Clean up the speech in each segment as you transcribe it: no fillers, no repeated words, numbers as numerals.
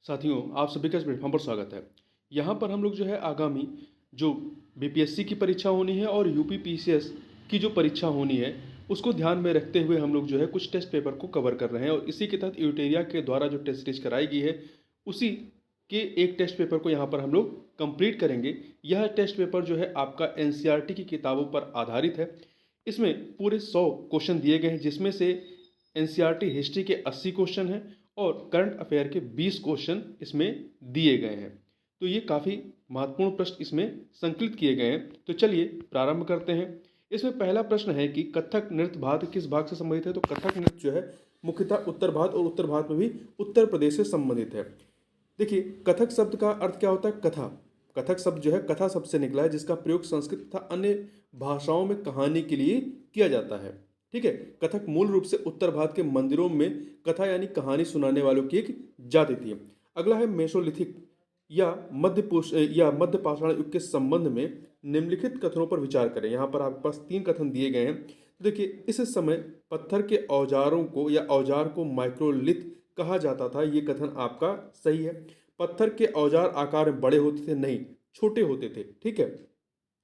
साथियों, आप सभी का इस प्लेटफॉर्म पर स्वागत है। यहाँ पर हम लोग जो है आगामी जो बीपीएससी की परीक्षा होनी है और यूपी पीसीएस की जो परीक्षा होनी है, उसको ध्यान में रखते हुए हम लोग जो है कुछ टेस्ट पेपर को कवर कर रहे हैं और इसी के तहत यूटेरिया के द्वारा जो टेस्ट सीरीज कराई गई है, उसी के एक टेस्ट पेपर को यहाँ पर हम लोग कंप्लीट करेंगे। यह टेस्ट पेपर जो है आपका एनसीईआरटी की किताबों पर आधारित है। इसमें पूरे 100 क्वेश्चन दिए गए हैं, जिसमें से एनसीईआरटी हिस्ट्री के 80 क्वेश्चन हैं और करंट अफेयर के 20 क्वेश्चन इसमें दिए गए हैं। तो ये काफ़ी महत्वपूर्ण प्रश्न इसमें संकलित किए गए हैं। तो चलिए प्रारंभ करते हैं। इसमें पहला प्रश्न है कि कथक नृत्य भारत किस भाग से संबंधित है। तो कथक नृत्य जो है मुख्यतः उत्तर भारत और उत्तर भारत में भी उत्तर प्रदेश से संबंधित है। देखिए, कथक शब्द का अर्थ क्या होता है? कथा। कथक शब्द जो है कथा शब्द से निकला है, जिसका प्रयोग संस्कृत तथा अन्य भाषाओं में कहानी के लिए किया जाता है। ठीक है। कथक मूल रूप से उत्तर भारत के मंदिरों में कथा यानी कहानी सुनाने वालों की एक जाति थी। अगला है मेसोलिथिक या मध्य पाषाण युग के संबंध में निम्नलिखित कथनों पर विचार करें। यहाँ पर आपके पास 3 कथन दिए गए हैं। तो देखिए, इस समय पत्थर के औजारों को या औजार को माइक्रोलिथ कहा जाता था। ये कथन आपका सही है। पत्थर के औजार आकार में बड़े होते थे, नहीं छोटे होते थे। ठीक है।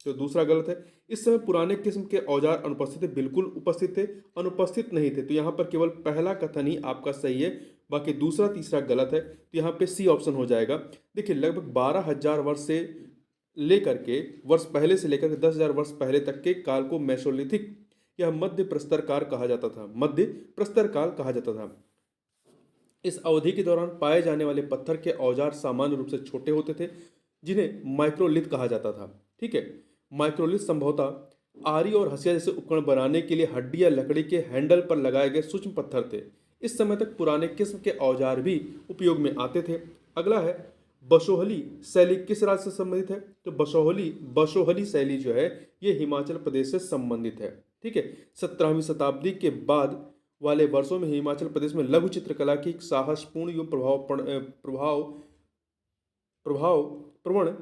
तो दूसरा गलत है। इस समय पुराने किस्म के औजार अनुपस्थित थे, बिल्कुल उपस्थित थे, अनुपस्थित नहीं थे। तो यहाँ पर केवल पहला कथन ही आपका सही है, बाकी दूसरा तीसरा गलत है। तो यहाँ पे सी ऑप्शन हो जाएगा। देखिए, लगभग 12,000 वर्ष से लेकर के वर्ष पहले से लेकर के 10,000 वर्ष पहले तक के काल को मेसोलिथिक या मध्य प्रस्तर काल कहा जाता था। मध्य प्रस्तर काल कहा जाता था। इस अवधि के दौरान पाए जाने वाले पत्थर के औजार सामान्य रूप से छोटे होते थे, जिन्हें माइक्रोलिथ कहा जाता था। ठीक है। माइक्रोलिथ संभवतः आरी और हसिया जैसे उपकरण बनाने के लिए हड्डी या लकड़ी के हैंडल पर लगाए गए सूक्ष्म पत्थर थे। इस समय तक पुराने किस्म के औजार भी उपयोग में आते थे। अगला है बसोहली शैली किस राज्य से संबंधित है। तो बसोहली शैली जो है ये हिमाचल प्रदेश से संबंधित है। ठीक है। 17वीं शताब्दी के बाद वाले वर्षों में हिमाचल प्रदेश में लघु चित्रकला की एक साहसपूर्ण एवं प्रभाव प्रवण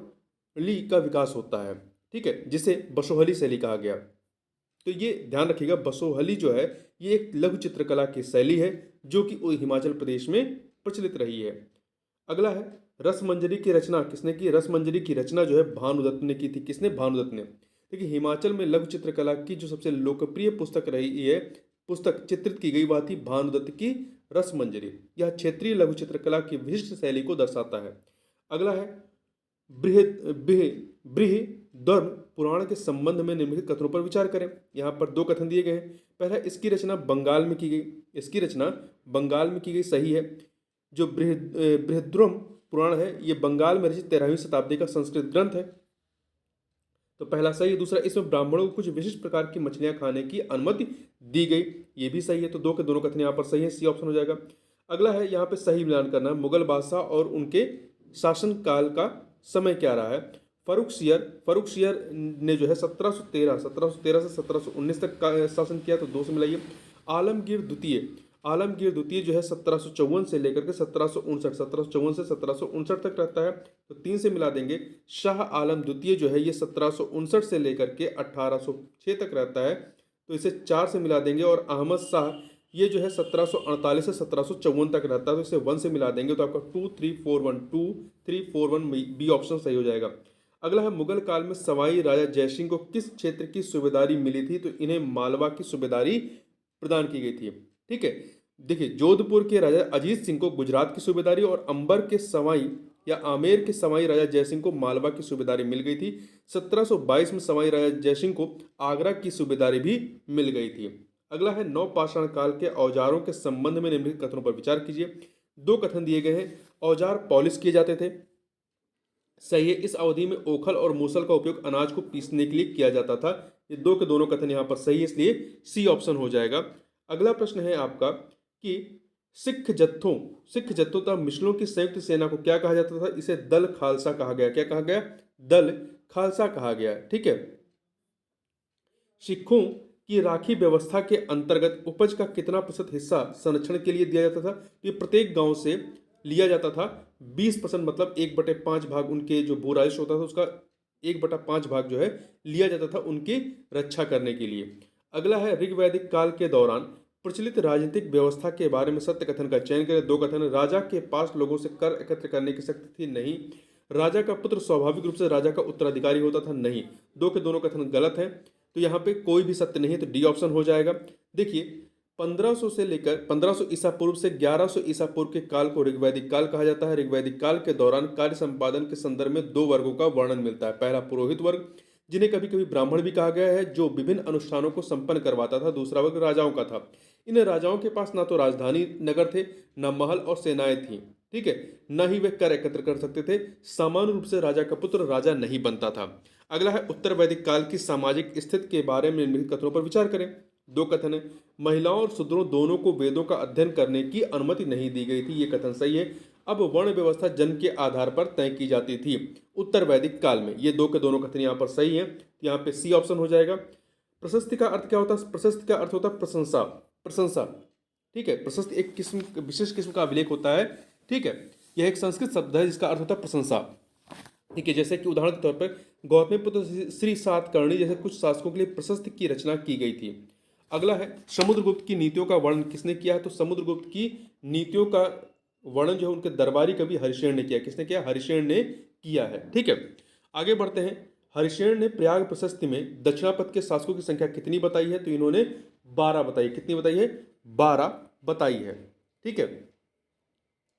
ली का विकास होता है। ठीक है, जिसे बसोहली शैली कहा गया। तो ये ध्यान रखिएगा, बसोहली जो है ये एक लघु चित्रकला की शैली है जो कि हिमाचल प्रदेश में प्रचलित रही है। अगला है रसमंजरी की रचना किसने की। रसमंजरी की रचना जो है भानुदत्त ने की थी। किसने? भानुदत्त ने। देखिए, हिमाचल में लघु चित्रकला की जो सबसे लोकप्रिय पुस्तक रही है, पुस्तक चित्रित की गई, वह थी भानुदत्त की रसमंजरी। यह क्षेत्रीय लघु चित्रकला की विशिष्ट शैली को दर्शाता है। अगला है बृहद्रम पुराण के संबंध में निम्नलिखित कथनों पर विचार करें। यहाँ पर 2 कथन दिए गए हैं। पहला, इसकी रचना बंगाल में की गई। इसकी रचना बंगाल में की गई, सही है। जो बृहद्रम पुराण है ये बंगाल में रचित 13वीं शताब्दी का संस्कृत ग्रंथ है। तो पहला सही है। दूसरा, इसमें ब्राह्मणों को कुछ विशिष्ट प्रकार की मछलियां खाने की अनुमति दी गई, ये भी सही है। तो 2 के दोनों कथन यहाँ पर सही है, सी ऑप्शन हो जाएगा। अगला है, यहाँ पे सही मिलान करना है। मुगल बादशाह और उनके शासनकाल का समय क्या रहा है। फरुख सियर ने जो है 1713 से 1719 तक का शासन किया, तो 2 से मिलाइए। आलमगीर द्वितीय जो है 1754 से लेकर के 1754 से 1759 तक रहता है, तो 3 से मिला देंगे। शाह आलम द्वितीय जो है ये 1759 से लेकर के 1806 तक रहता है, तो इसे 4 से मिला देंगे। और अहमद शाह ये जो है 1748 से 1754 तक रहता है, तो इसे 1 से मिला देंगे। तो आपका 2341 बी ऑप्शन सही हो जाएगा। अगला है, मुगल काल में सवाई राजा जयसिंह को किस क्षेत्र की सूबेदारी मिली थी। तो इन्हें मालवा की सूबेदारी प्रदान की गई थी। ठीक है। देखिए, जोधपुर के राजा अजीत सिंह को गुजरात की सूबेदारी और अंबर के सवाई या आमेर के सवाई राजा जयसिंह को मालवा की सूबेदारी मिल गई थी। 1722 में सवाई राजा जयसिंह को आगरा की सूबेदारी भी मिल गई थी। अगला है, नवपाषाण काल के औजारों के संबंध में निम्नलिखित कथनों पर विचार कीजिए। 2 कथन दिए गए हैं। औजार पॉलिश किए जाते थे, सही है। इस अवधि में ओखल और मूसल का उपयोग अनाज को पीसने के लिए किया जाता था। ये 2 के दोनों कथन यहाँ पर सही है, इसलिए सी ऑप्शन हो जाएगा। अगला प्रश्न है आपका कि सिख जत्थों तथा मिसलों की संयुक्त सेना को क्या कहा जाता था। इसे दल खालसा कहा गया। क्या कहा गया? दल खालसा कहा गया। ठीक है। सिखों की राखी व्यवस्था के अंतर्गत उपज का कितना प्रतिशत हिस्सा संरक्षण के लिए दिया जाता था। तो ये प्रत्येक गांव से लिया जाता था 20%, मतलब 1/5 भाग उनके जो भू राजस्व होता था उसका 1/5 भाग जो है लिया जाता था उनकी रक्षा करने के लिए। अगला है, ऋग्वैदिक काल के दौरान प्रचलित राजनीतिक व्यवस्था के बारे में सत्य कथन का चयन करें। 2 कथन, राजा के पास लोगों से कर एकत्र करने की शक्ति थी, नहीं। राजा का पुत्र स्वाभाविक रूप से राजा का उत्तराधिकारी होता था, नहीं। 2 के दोनों कथन गलत हैं, तो यहाँ पे कोई भी सत्य नहीं है, तो डी ऑप्शन हो जाएगा। देखिए 1500 से लेकर 1500 ईसा पूर्व से 1100 ईसा पूर्व के काल को ऋग्वैदिक काल कहा जाता है। ऋग्वैदिक काल के दौरान कार्य संपादन के संदर्भ में 2 वर्गों का वर्णन मिलता है। पहला पुरोहित वर्ग, जिन्हें कभी कभी ब्राह्मण भी कहा गया है, जो विभिन्न अनुष्ठानों को संपन्न करवाता था। दूसरा वर्ग राजाओं का था। इन राजाओं के पास ना तो राजधानी नगर थे, न महल और सेनाएं थीं, ठीक है, न ही वे कर एकत्र कर सकते थे। सामान्य रूप से राजा का पुत्र राजा नहीं बनता था। अगला है उत्तर वैदिक काल की सामाजिक स्थिति के बारे में निम्नलिखित कथनों पर विचार करें। 2 कथन है, महिलाओं और शूद्रों दोनों को वेदों का अध्ययन करने की अनुमति नहीं दी गई थी, ये कथन सही है। अब वर्ण व्यवस्था जन्म के आधार पर तय की जाती थी उत्तर वैदिक काल में, ये 2 के दोनों कथन यहाँ पर सही है, यहाँ पे सी ऑप्शन हो जाएगा। प्रशस्ति का अर्थ क्या होता है? प्रशस्ति का अर्थ होता है प्रशंसा, प्रशंसा, ठीक है। प्रशस्ति एक किस्म, विशेष किस्म का अभिलेख होता है, ठीक है। यह एक संस्कृत शब्द है जिसका अर्थ होता है प्रशंसा, ठीक है। जैसे कि उदाहरण के तौर पर गौतमीपुत्र श्री सातकर्णी जैसे कुछ शासकों के लिए प्रशस्ति की रचना की गई थी। अगला है समुद्रगुप्त की नीतियों का वर्णन किसने किया है? तो समुद्रगुप्त की नीतियों का वर्णन जो है उनके दरबारी कवि हरिशेन ने किया। किसने किया? हरिशेन ने किया है, ठीक है। आगे बढ़ते हैं। हरिशेन ने प्रयाग प्रशस्ति में दक्षिणापथ के शासकों की संख्या कितनी बताई है? तो इन्होंने 12 बताई। कितनी बताई है? 12 बताई है, ठीक है।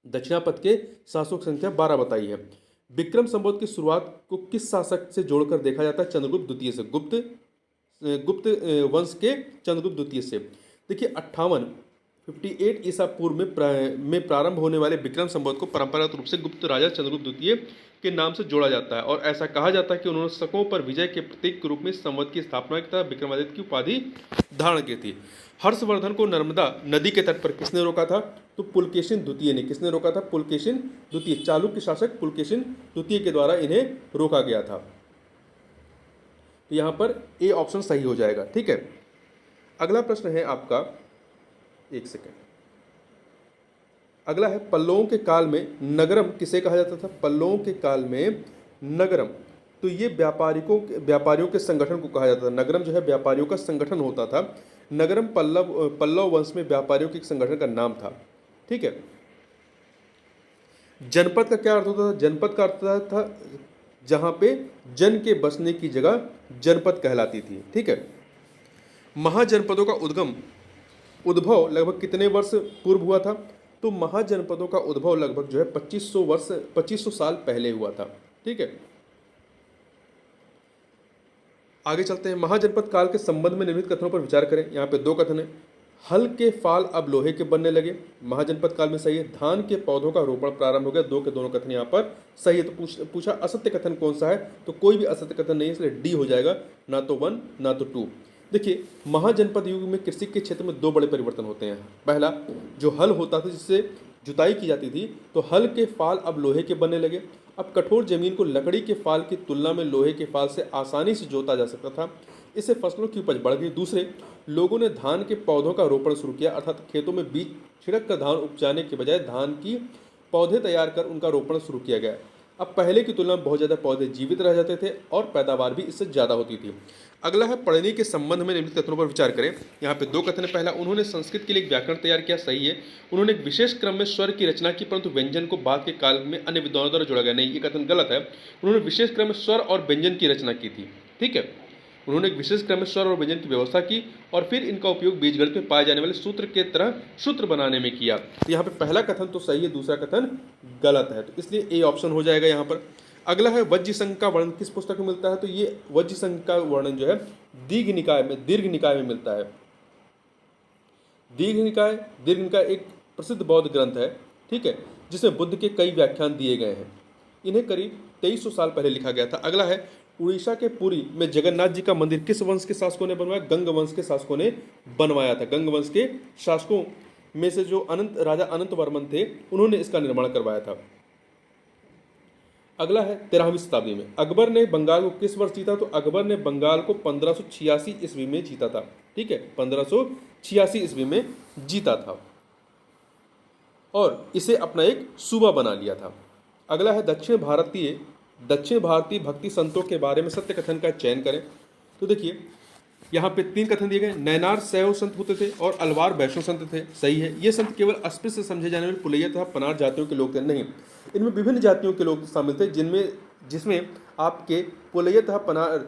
दक्षिणापथ के शासकों की संख्या 12 बताई है। विक्रम संवत की शुरुआत को किस शासक से जोड़कर देखा जाता है? चंद्रगुप्त द्वितीय से, गुप्त वंश के चंद्रगुप्त द्वितीय से। देखिए 58 ईसा पूर्व में प्रारंभ होने वाले विक्रम संवत को परंपरागत रूप से गुप्त राजा चंद्रगुप्त द्वितीय के नाम से जोड़ा जाता है, और ऐसा कहा जाता है कि उन्होंने शकों पर विजय के प्रतीक के रूप में संवत की स्थापना की तथा विक्रमादित्य की उपाधि धारण की थी। हर्षवर्धन को नर्मदा नदी के तट पर किसने रोका था? तो पुलकेशिन द्वितीय ने। किसने रोका था? पुलकेशिन द्वितीय, चालुक्य शासक पुलकेशिन द्वितीय के द्वारा इन्हें रोका गया था। तो यहाँ पर ए ऑप्शन सही हो जाएगा, ठीक है। अगला प्रश्न है आपका, एक सेकेंड। अगला है पल्लवों के काल में नगरम किसे कहा जाता था? पल्लवों के काल में नगरम, तो ये व्यापारियों के संगठन को कहा जाता था। नगरम जो है व्यापारियों का संगठन होता था। नगरम पल्लव वंश में व्यापारियों के संगठन का नाम था, ठीक है। जनपद का क्या अर्थ होता था? जनपद का अर्थ था जहां पे जन के बसने की जगह जनपद कहलाती थी, ठीक है। महाजनपदों का उद्भव लगभग कितने वर्ष पूर्व हुआ था? तो महाजनपदों का उद्भव लगभग जो है 2500 साल पहले हुआ था, ठीक है। आगे चलते हैं। महाजनपद काल के संबंध में निम्नलिखित कथनों पर विचार करें। यहाँ पे 2 कथन है। हल के फाल अब लोहे के बनने लगे, महाजनपद काल में सही है। धान के पौधों का रोपण प्रारंभ हो गया, 2 के दोनों कथन यहाँ पर सही है। तो पूछा असत्य कथन कौन सा है? तो कोई भी असत्य कथन नहीं है, इसलिए डी हो जाएगा, ना तो 1 ना तो 2। देखिए महाजनपद युग में कृषि के क्षेत्र में 2 बड़े परिवर्तन होते हैं। पहला, जो हल होता था जिससे जुताई की जाती थी, तो हल के फाल अब लोहे के बनने लगे। अब कठोर जमीन को लकड़ी के फाल की तुलना में लोहे के फाल से आसानी से जोता जा सकता था, इससे फसलों की उपज बढ़ गई। दूसरे, लोगों ने धान के पौधों का रोपण शुरू किया, अर्थात खेतों में बीज छिड़क कर धान उपजाने के बजाय धान की पौधे तैयार कर उनका रोपण शुरू किया गया। अब पहले की तुलना में बहुत ज़्यादा पौधे जीवित रह जाते थे और पैदावार भी इससे ज़्यादा होती थी। अगला है पढ़ने के संबंध में निम्नलिखित कथनों पर विचार करें। यहाँ पे 2 कथन है। पहला, उन्होंने संस्कृत के लिए एक व्याकरण तैयार किया, सही है। उन्होंने एक विशेष क्रम में स्वर की रचना की, परंतु व्यंजन को बाद के काल में अन्य विद्वानों द्वारा जोड़ा गया, नहीं, ये कथन गलत है। उन्होंने विशेष क्रम में स्वर और व्यंजन की रचना की थी, ठीक है। उन्होंने एक विशेष क्रम में स्वर और व्यंजन की व्यवस्था की और फिर इनका उपयोग बीजगणित में पाए जाने वाले सूत्र के तरह सूत्र बनाने में किया। तो यहाँ पे पहला कथन तो सही है, दूसरा कथन गलत है, तो इसलिए ए ऑप्शन हो जाएगा यहाँ पर। अगला है वज्र संघ का वर्णन किस पुस्तक में मिलता है? तो ये वज्र संघ का वर्णन जो है दीर्घ निकाय में मिलता है। दीर्घ निकाय एक प्रसिद्ध बौद्ध ग्रंथ है, ठीक है, जिसमें बुद्ध के कई व्याख्यान दिए गए हैं। इन्हें करीब 2300 साल पहले लिखा गया था। अगला है उड़ीसा के पुरी में जगन्नाथ जी का मंदिर किस वंश के शासकों ने बनवाया? गंग वंश के शासकों ने बनवाया था। गंग वंश के शासकों में से जो राजा अनंत वर्मन थे, उन्होंने इसका निर्माण करवाया था। अगला है 13वीं शताब्दी में अकबर ने बंगाल को किस वर्ष जीता? तो अकबर ने बंगाल को 1586 ईस्वी में जीता था, ठीक है, 1586 ईस्वी में जीता था और इसे अपना एक सूबा बना लिया था। अगला है दक्षिण भारतीय भक्ति संतों के बारे में सत्य कथन का चयन करें। तो देखिए यहाँ पे 3 कथन दिए गए। नैनार शैव संत होते थे और अलवार वैष्णव संत थे, सही है। ये संत केवल अस्पृश्य समझे जाने वाले पुलैया तथा पनार जातियों के लोग थे, नहीं, इनमें विभिन्न जातियों के लोग शामिल थे, जिसमें आपके पुलैया तथा पनार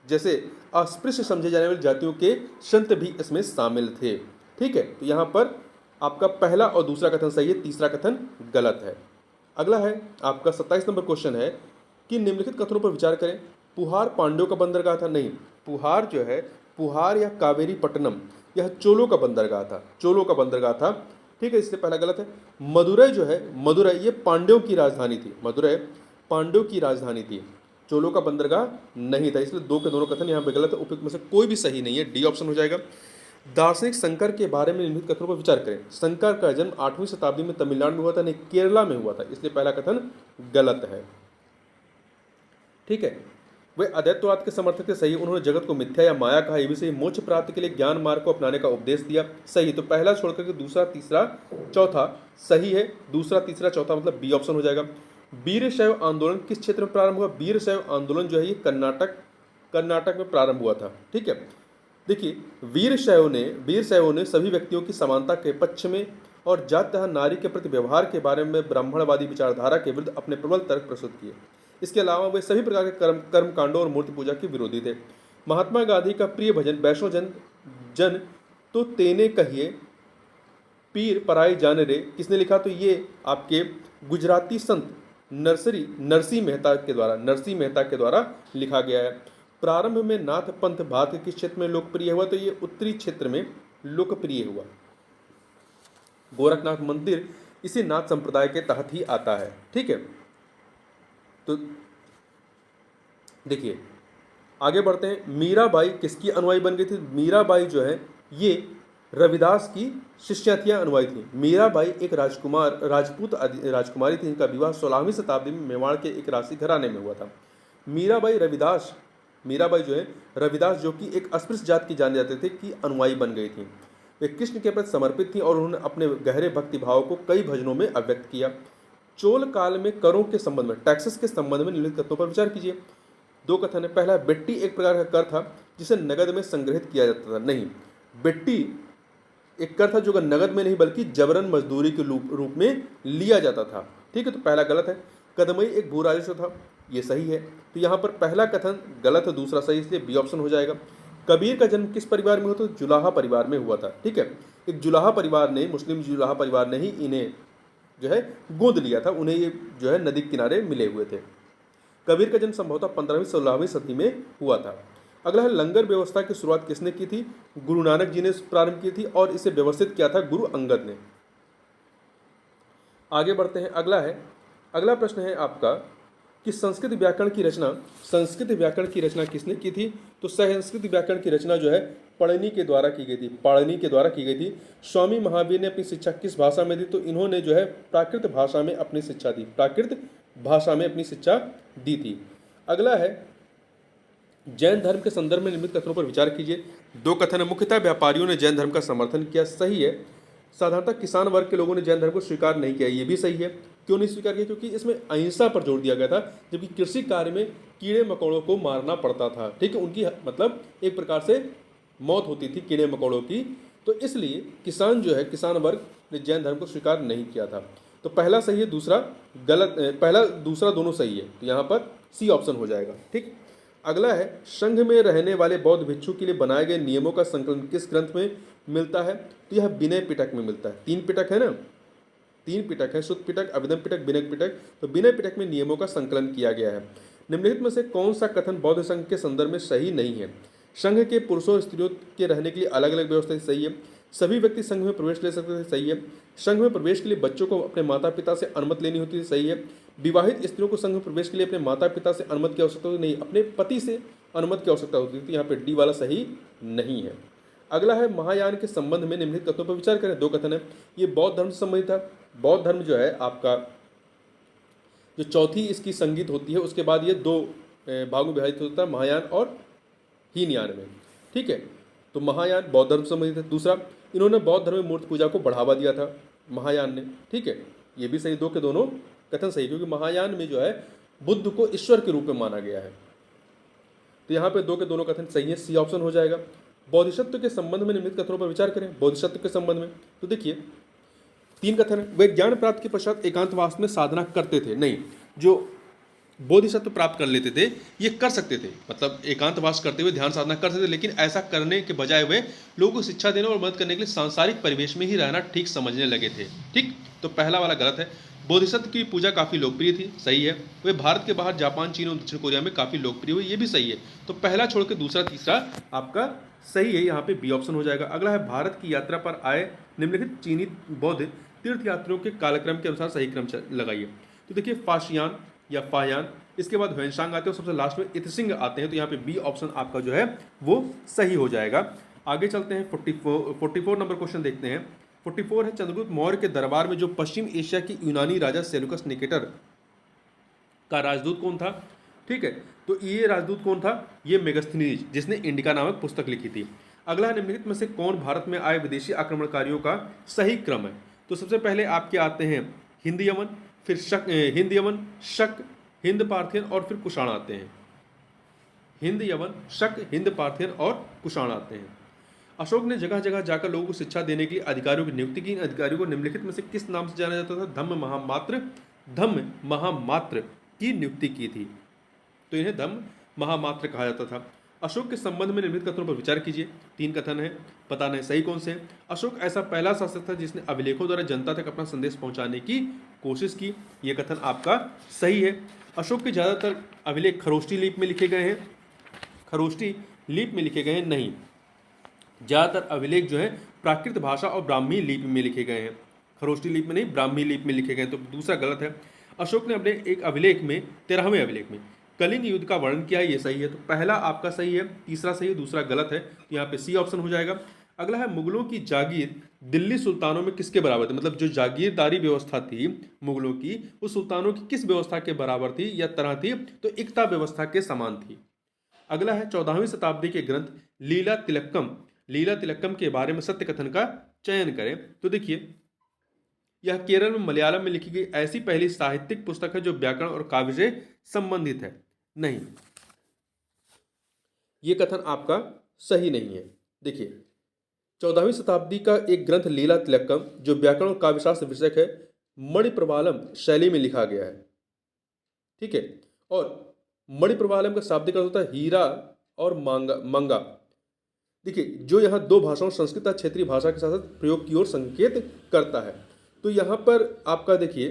जैसे अस्पृश्य समझे जाने वाली जातियों के संत भी इसमें शामिल थे। ठीक है, तो यहाँ पर आपका पहला और दूसरा कथन सही है, तीसरा कथन गलत है। अगला है आपका 27 नंबर क्वेश्चन है कि निम्नलिखित कथनों पर विचार करें। पुहार पांड्यों का बंदरगाह था, नहीं, पुहार जो है, पुहार या कावेरी पट्टनम, यह चोलों का बंदरगाह था, चोलों का बंदरगाह था। ठीक है, इससे पहला गलत है। मदुरै जो है, मदुरै ये पांड्यों की राजधानी थी, मदुरै पांड्यों की राजधानी थी, चोलों का बंदरगाह नहीं था, इसलिए 2 के दोनों कथन यहाँ पे गलत है। उपयुक्त में से कोई भी सही नहीं है, डी ऑप्शन हो जाएगा। दार्शनिक शंकर के बारे में निम्नलिखित कथनों पर विचार करें। शंकर का जन्म 8वीं शताब्दी में तमिलनाडु में हुआ था, नहीं, केरला में हुआ था, इसलिए पहला कथन गलत है। ठीक है, वे अद्वैतवाद के समर्थक थे, सही। उन्होंने जगत को मिथ्या या माया कहा, ये भी सही। मोक्ष प्राप्ति के लिए ज्ञान मार्ग को अपनाने का उपदेश दिया, सही। तो पहला छोड़कर के दूसरा, तीसरा, चौथा सही है। दूसरा, तीसरा, चौथा मतलब बी ऑप्शन हो जाएगा। वीर शैव आंदोलन किस क्षेत्र में प्रारंभ हुआ? वीर शैव आंदोलन जो है ये कर्नाटक में प्रारंभ हुआ था। ठीक है, देखिए, वीर शैवों ने सभी व्यक्तियों की समानता के पक्ष में और जाति तथा नारी के प्रति व्यवहार के बारे में ब्राह्मणवादी विचारधारा के विरुद्ध अपने प्रबल तर्क प्रस्तुत किए। इसके अलावा वे सभी प्रकार के कर्म कांडों और मूर्ति पूजा के विरोधी थे। महात्मा गांधी का प्रिय भजन वैष्णव जन तो तेने कहिए पीर पराई जाने रे किसने लिखा? तो ये आपके गुजराती संत नरसिंह मेहता के द्वारा लिखा गया है। प्रारंभ में नाथ पंथ भारत के किस क्षेत्र में लोकप्रिय हुआ? तो ये उत्तरी क्षेत्र में लोकप्रिय हुआ। गोरखनाथ मंदिर इसी नाथ संप्रदाय के तहत ही आता है। ठीक है, तो देखिए आगे बढ़ते हैं। मीराबाई किसकी अनुयायी बन गई थी? मीराबाई जो है ये रविदास की शिष्या थी, अनुयायी थी। मीराबाई एक राजपूत राजकुमारी थी, इनका विवाह 16वीं शताब्दी में मेवाड़ के एक राशि घराने में हुआ था। मीराबाई जो है रविदास जो कि एक अस्पृश्य जात की जाने जाते थे की अनुयायी बन गई थी। वे कृष्ण के प्रति समर्पित थी और उन्होंने अपने गहरे भक्ति भाव को कई भजनों में अभिव्यक्त किया। चोल काल में करों के संबंध में, टैक्सेस के संबंध में निम्नलिखित तथ्यों पर विचार कीजिए। 2 कथन है। पहला, बेट्टी एक प्रकार का कर था जिसे नगद में संग्रहित किया जाता था, नहीं, बेट्टी एक कर था जो नगद में नहीं बल्कि जबरन मजदूरी के रूप में लिया जाता था। ठीक है, तो पहला गलत है। कदमई एक भू राजस्व था, ये सही है। तो यहाँ पर पहला कथन गलत है, दूसरा सही, इसलिए बी ऑप्शन हो जाएगा। कबीर का जन्म किस परिवार में हुआ? तो जुलाहा परिवार में हुआ था। ठीक है, एक जुलाहा परिवार ने, मुस्लिम जुलाहा परिवार ने ही इन्हें जो है गोद लिया था, उन्हें ये जो है नदी किनारे मिले हुए थे। कबीर का जन्म संभवतः 15वीं 16वीं सदी में हुआ था। अगला है, लंगर व्यवस्था की शुरुआत किसने की थी? गुरु नानक जी ने प्रारंभ की थी और इसे व्यवस्थित किया था गुरु अंगद ने। आगे बढ़ते हैं। अगला प्रश्न है आपका कि संस्कृत व्याकरण की रचना किसने की थी? तो संस्कृत व्याकरण की रचना जो है पाणिनि के द्वारा की गई थी। स्वामी महावीर ने अपनी शिक्षा किस भाषा में दी? तो इन्होंने जो है प्राकृत भाषा में अपनी शिक्षा दी थी। अगला है, जैन धर्म के संदर्भ में निम्नलिखित कथनों पर विचार कीजिए। 2 कथन है। मुख्यतः व्यापारियों ने जैन धर्म का समर्थन किया, सही है। साधारणतः किसान वर्ग के लोगों ने जैन धर्म को स्वीकार नहीं किया, ये भी सही है। क्यों नहीं स्वीकार किया? क्योंकि इसमें अहिंसा पर जोर दिया गया था, जबकि कृषि कार्य में कीड़े मकोड़ों को मारना पड़ता था। ठीक है, उनकी मतलब एक प्रकार से मौत होती थी कीड़े मकोड़ों की, तो इसलिए किसान वर्ग ने जैन धर्म को स्वीकार नहीं किया था। तो पहला सही है, दूसरा गलत, पहला दूसरा दोनों सही है, तो यहाँ पर सी ऑप्शन हो जाएगा। ठीक, अगला है, संघ में रहने वाले बौद्ध भिक्षु के लिए बनाए गए नियमों का संकलन किस ग्रंथ में मिलता है? तो यह विनय पिटक में मिलता है। 3 पिटक है ना, 3 पिटक है, सुत्त पिटक, अभिधम पिटक, विनय पिटक। तो विनय पिटक में नियमों का संकलन किया गया है। निम्नलिखित में से कौन सा कथन बौद्ध संघ के संदर्भ में सही नहीं है? संघ के पुरुषों और स्त्रियों के रहने के लिए अलग अलग व्यवस्था, सही है। सभी व्यक्ति संघ में प्रवेश ले सकते थे, सही है। संघ में प्रवेश के लिए बच्चों को अपने माता पिता से अनुमति लेनी होती थी, सही है। विवाहित स्त्रियों को संघ में प्रवेश के लिए अपने माता पिता से अनुमति की आवश्यकता होती नहीं, अपने पति से अनुमति की आवश्यकता होती थी। यहाँ पे डी वाला सही नहीं है। अगला है, महायान के संबंध में निम्नलिखित कथनों पर विचार करें। 2 कथन है। ये बौद्ध धर्म से संबंधित था। बौद्ध धर्म जो है आपका जो चौथी इसकी संगीत होती है, उसके बाद ये 2 भागों में विभाजित होता है, महायान और हीनयान में। ठीक है, तो महायान बौद्ध धर्म से संबंधित है। दूसरा, इन्होंने बौद्ध धर्म में मूर्ति पूजा को बढ़ावा दिया था, महायान ने। ठीक है, ये भी सही, 2 के दोनों कथन सही, क्योंकि महायान में जो है बुद्ध को ईश्वर के रूप में माना गया है। तो यहाँ पे दो के दोनों कथन सही है, सी ऑप्शन हो जाएगा। बोधिसत्व के संबंध में निम्नलिखित कथनों पर विचार करें। बोधिसत्व के संबंध में तो देखिए तीन कथन है। वे ज्ञान प्राप्ति के पश्चात एकांतवास में साधना करते थे, नहीं, जो बोधिसत्व प्राप्त कर लेते थे ये कर सकते थे, मतलब एकांतवास करते हुए ध्यान साधना कर सकते थे, लेकिन ऐसा करने के बजाय वे लोगों को शिक्षा देने और मदद करने के लिए सांसारिक परिवेश में ही रहना ठीक समझने लगे थे। ठीक, तो पहला वाला गलत है। बोधिसत्व की पूजा काफ़ी लोकप्रिय थी, सही है। वे भारत के बाहर जापान, चीन और दक्षिण कोरिया में काफ़ी लोकप्रिय हुई, ये भी सही है। तो पहला छोड़ के दूसरा तीसरा आपका सही है, यहाँ पे बी ऑप्शन हो जाएगा। अगला है भारत की यात्रा पर आए निम्नलिखित चीनी बौद्ध तीर्थयात्रियों के कालक्रम के अनुसार सही क्रम लगाइए। तो देखिए फाशियान या फायान, इसके बाद ह्वेनसांग आते हैं और सबसे लास्ट में इतसिंग आते हैं, तो यहाँ पे बी ऑप्शन आपका जो है वो सही हो जाएगा। आगे चलते हैं 44 नंबर क्वेश्चन देखते हैं। 44 है चंद्रगुप्त मौर्य के दरबार में जो पश्चिम एशिया की यूनानी राजा सेल्यूकस निकेटर का राजदूत कौन था? ठीक है, तो ये राजदूत कौन था? ये मेगस्थनीज, जिसने इंडिका नामक पुस्तक लिखी थी। अगला निम्नलिखित में से कौन भारत में आए विदेशी आक्रमणकारियों का सही क्रम है? तो सबसे पहले आपके आते हैं हिंद यमन, फिर हिंद यमन, शक, हिंद पार्थियन और फिर कुषाण आते हैं। हिंद यमन, शक, हिंद पार्थियन और कुषाण आते हैं। अशोक ने जगह जगह जाकर लोगों को शिक्षा देने के लिए अधिकारियों की नियुक्ति की। इन अधिकारियों को निम्नलिखित में से किस नाम से जाना जाता था? धम्म महामात्र की नियुक्ति की थी, तो इन्हें धम्म महामात्र कहा जाता था। अशोक के संबंध में निम्नलिखित कथनों पर विचार कीजिए। तीन कथन है, पता नहीं सही कौन से हैं। अशोक ऐसा पहला शासक था जिसने अभिलेखों द्वारा जनता तक अपना संदेश पहुंचाने की कोशिश की, यह कथन आपका सही है। अशोक के ज़्यादातर अभिलेख खरोष्टी लिपि में लिखे गए हैं, खरोष्टी लिपि में लिखे गए हैं नहीं, ज़्यादातर अभिलेख जो है प्राकृत भाषा और ब्राह्मी लिपि में लिखे गए हैं, खरोष्टी लिपि में नहीं ब्राह्मी लिपि में लिखे गए, तो दूसरा गलत है। अशोक ने अपने एक अभिलेख में 13वें अभिलेख में कलिंग युद्ध का वर्णन किया है, ये सही है, तो पहला आपका सही है, तीसरा सही है, दूसरा गलत है, तो यहाँ पे सी ऑप्शन हो जाएगा। अगला है मुगलों की जागीर दिल्ली सुल्तानों में किसके बराबर थी? मतलब जो जागीरदारी व्यवस्था थी मुगलों की, वो सुल्तानों की किस व्यवस्था के बराबर थी या तरह थी? तो इक्ता व्यवस्था के समान थी। अगला है 14वीं शताब्दी के ग्रंथ लीला तिलक्कम के बारे में सत्य कथन का चयन करें। तो देखिए यह केरल में मलयालम में लिखी गई ऐसी पहली साहित्यिक पुस्तक है जो व्याकरण और काव्य से संबंधित है, नहीं, यह कथन आपका सही नहीं है। देखिए 14वीं शताब्दी का एक ग्रंथ लीला तिलक्कम जो व्याकरण और काव्यशास्त्र विषयक है, मणिप्रवालम शैली में लिखा गया है, ठीक है, और मणिप्रवालम का शाब्दिक अर्थ होता है हीरा और मंगा। देखिए जो यहाँ दो भाषाओं संस्कृत और क्षेत्रीय भाषा के साथ साथ प्रयोग की ओर संकेत करता है, तो यहाँ पर आपका देखिए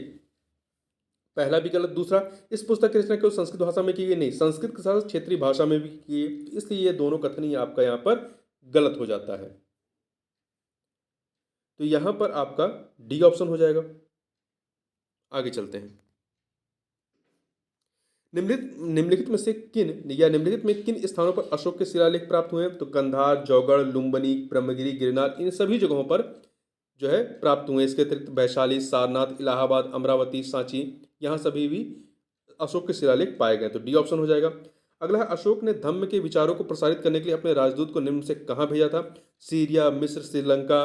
पहला भी गलत, दूसरा इस पुस्तक की रचना केवल संस्कृत भाषा में की गई, नहीं, संस्कृत के साथ क्षेत्रीय भाषा में भी की गई, इसलिए ये दोनों कथन ही आपका यहाँ पर गलत हो जाता है, तो यहाँ पर आपका डी ऑप्शन हो जाएगा। आगे चलते हैं। निम्नलिखित में किन स्थानों पर अशोक के शिलालेख प्राप्त हुए हैं? तो कंधार, जौगढ़, लुम्बिनी, ब्रह्मगिरी, गिरनार, इन सभी जगहों पर जो है प्राप्त हुए। इसके अतिरिक्त वैशाली, सारनाथ, इलाहाबाद, अमरावती, सांची, यहाँ सभी भी अशोक के शिलालेख पाए गए, तो डी ऑप्शन हो जाएगा। अगला है अशोक ने धम्म के विचारों को प्रसारित करने के लिए अपने राजदूत को निम्न से कहाँ भेजा था? सीरिया, मिस्र, श्रीलंका,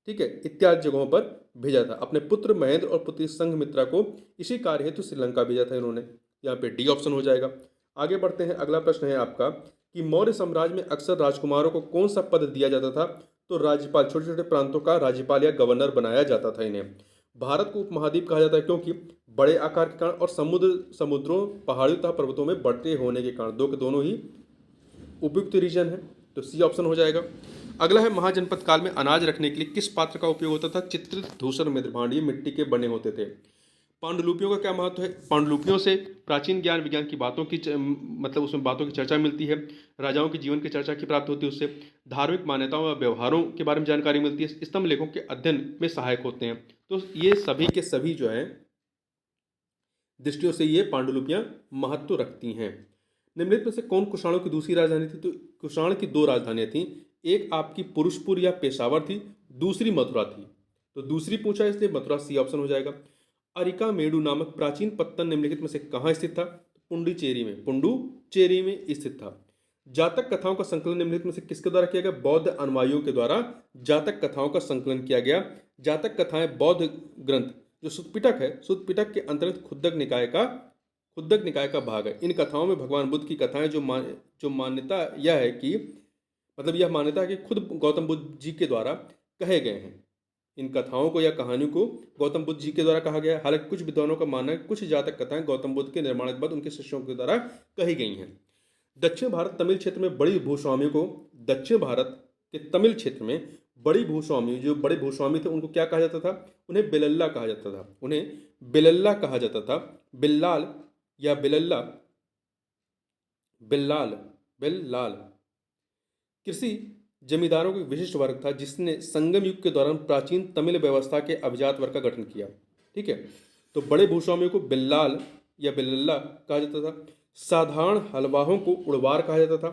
ठीक है, इत्यादि जगहों पर भेजा था। अपने पुत्र महेंद्र और पुत्री संघमित्रा को इसी कार्य हेतु श्रीलंका भेजा था इन्होंने, यहाँ पे डी ऑप्शन हो जाएगा। आगे बढ़ते हैं। अगला प्रश्न है आपका कि मौर्य साम्राज्य में अक्सर राजकुमारों को कौन सा पद दिया जाता था? तो राज्यपाल, छोटे छोटे प्रांतों का राज्यपाल या गवर्नर बनाया जाता था इन्हें। भारत को उपमहाद्वीप कहा जाता है क्योंकि बड़े आकार के कारण और समुद्रों, पहाड़ियों तथा पर्वतों में बढ़ते होने के कारण, दो के दोनों ही उपयुक्त रीजन है, तो सी ऑप्शन हो जाएगा। अगला है महाजनपद काल में अनाज रखने के लिए किस पात्र का उपयोग होता था? चित्रित धूसर मृद भांड, ये मिट्टी के बने होते थे। पांडुलिपियों का क्या महत्व है? पांडुलिपियों से प्राचीन ज्ञान विज्ञान की बातों की मतलब उसमें बातों की चर्चा मिलती है, राजाओं के जीवन की चर्चा की प्राप्त होती है, उससे धार्मिक मान्यताओं व व्यवहारों के बारे में जानकारी मिलती है, स्तंभ लेखों के अध्ययन में सहायक होते हैं। तो ये सभी के सभी जो है दृष्टियों से ये पांडुलिपियां महत्व रखती हैं। निम्नलिखित में से कौन कुषाणों की दूसरी राजधानी थी? तो कुषाण की दो राजधानियां थी, एक आपकी पुरुषपुर या पेशावर थी, दूसरी मथुरा थी, तो दूसरी पूछा इसलिए मथुरा, सी ऑप्शन हो जाएगा। अरिका मेडु नामक प्राचीन पत्तन निम्नलिखित में से कहाँ स्थित था? पुंडुचेरी में स्थित था। जातक कथाओं का संकलन निम्नलिखित में से किसके द्वारा किया गया? बौद्ध अनुयायियों के द्वारा जातक कथाओं का संकलन किया गया। जातक कथाएं बौद्ध ग्रंथ जो सुत्पिटक है, सुत्पिटक के अंतर्गत खुद्दक निकाय का खुद्दक निकाय का भाग है। इन कथाओं में भगवान बुद्ध की कथाएं जो मान्यता यह है कि मतलब यह मान्यता है कि खुद गौतम बुद्ध जी के द्वारा कहे गए हैं। इन कथाओं को या कहानियों को गौतम बुद्ध जी के द्वारा कहा गया है। हालांकि कुछ विद्वानों का मानना है कुछ जातक कथाएं गौतम बुद्ध के निर्माण के बाद उनके शिष्यों के द्वारा कही गई हैं। दक्षिण भारत तमिल क्षेत्र में बड़ी भूस्वामियों को दक्षिण भारत के तमिल क्षेत्र में बड़ी भूस्वामी जो बड़े भूस्वामी थे उनको क्या कहा जाता था? उन्हें बिलल्ला कहा जाता था। उन्हें बिलल्ला कहा जाता था। बिल्लाल या बिलल्ला बिल्लाल बिल्लाल कृषि जमींदारों का एक विशिष्ट वर्ग था जिसने संगम युग के दौरान प्राचीन तमिल व्यवस्था के अभिजात वर्ग का गठन किया। ठीक है, तो बड़े भूस्वामियों को बिल्लाल या बिल्ला कहा जाता था। साधारण हलवाहों को उड़वार कहा जाता था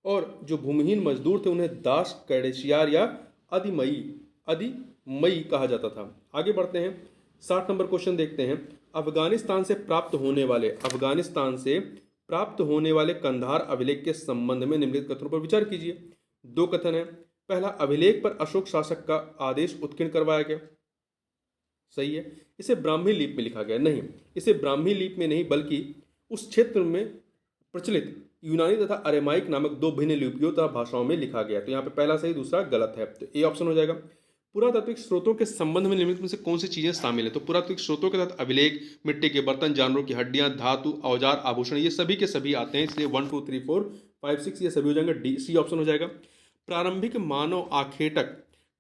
और जो भूमिहीन मजदूर थे उन्हें दास कैडेशियार या अधिमई कहा जाता था। आगे बढ़ते हैं, 60 नंबर क्वेश्चन देखते हैं। अफगानिस्तान से प्राप्त होने वाले कंधार अभिलेख के संबंध में निम्नलिखित कथनों पर विचार कीजिए। दो कथन है। पहला, अभिलेख पर अशोक शासक का आदेश उत्कीर्ण करवाया गया। सही है। इसे ब्राह्मी लिपि में लिखा गया। नहीं, इसे ब्राह्मी लिपि में नहीं बल्कि उस क्षेत्र में प्रचलित यूनानी तथा अरेमाइक नामक दो भिन्न लिपियों तथा भाषाओं में लिखा गया। तो यहाँ पे पहला सही दूसरा गलत है, तो ए ऑप्शन हो जाएगा। पुरातात्विक स्रोतों के संबंध में निम्नलिखित में से कौन सी चीजें शामिल है? तो पुरातात्विक स्रोतों के तहत अभिलेख, मिट्टी के बर्तन, जानवरों की हड्डियां, धातु, औजार, आभूषण, ये सभी के सभी आते हैं, इसलिए 1 2 3 4 5 6 ये सभी हो जाएंगे। डी सी ऑप्शन हो जाएगा। प्रारंभिक मानव आखेटक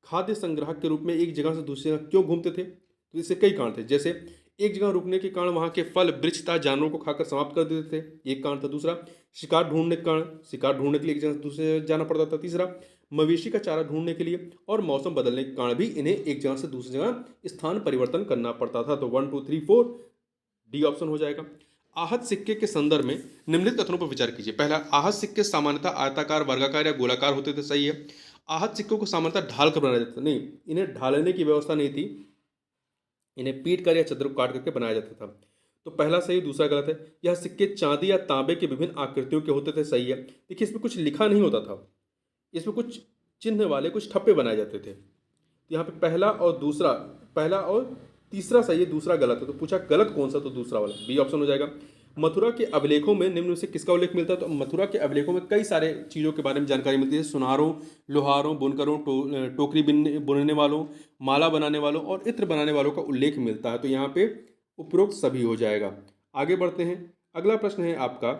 खाद्य संग्राहक के रूप में एक जगह से दूसरी जगह क्यों घूमते थे? तो इससे कई कारण थे, जैसे एक जगह रुकने के कारण वहां के फल वृक्ष तथा जानवरों को खाकर समाप्त कर देते थे, एक कारण था। दूसरा, शिकार ढूंढने के कारण, शिकार ढूंढने के लिए एक जगह से दूसरी जगह जाना पड़ता था। तीसरा, मवेशी का चारा ढूंढने के लिए, और मौसम बदलने के कारण भी इन्हें एक जगह से दूसरी जगह स्थान परिवर्तन करना पड़ता था। तो 1 2 3 4 डी ऑप्शन हो जाएगा। आहत सिक्के के संदर्भ में निम्नलिखित कथनों पर विचार कीजिए। पहला, आहत सिक्के सामान्यतः आयताकार, वर्गाकार या गोलाकार होते थे। सही है। आहत सिक्कों को सामान्यतः ढाल कर बनाया जाता था। नहीं, इन्हें ढालने की व्यवस्था नहीं थी, इन्हें पीट कर या चद्र को काट करके बनाया जाता था। तो पहला सही दूसरा गलत है। यह सिक्के चांदी या तांबे के विभिन्न आकृतियों के होते थे। सही है। देखिए, इसमें कुछ लिखा नहीं होता था, इसमें कुछ चिन्ह वाले कुछ ठप्पे बनाए जाते थे। तो यहाँ पे पहला और तीसरा सही है, दूसरा गलत है। तो पूछा गलत कौन सा? तो दूसरा वाला, बी ऑप्शन हो जाएगा। मथुरा के अभिलेखों में निम्न में से किसका उल्लेख मिलता है? तो मथुरा के अभिलेखों में कई सारे चीज़ों के बारे में जानकारी मिलती है। सुनारों, लोहारों, बुनकरों, टोकरी बुनने वालों, माला बनाने वालों और इत्र बनाने वालों का उल्लेख मिलता है। तो यहाँ पे उपरोक्त सभी हो जाएगा। आगे बढ़ते हैं। अगला प्रश्न है आपका,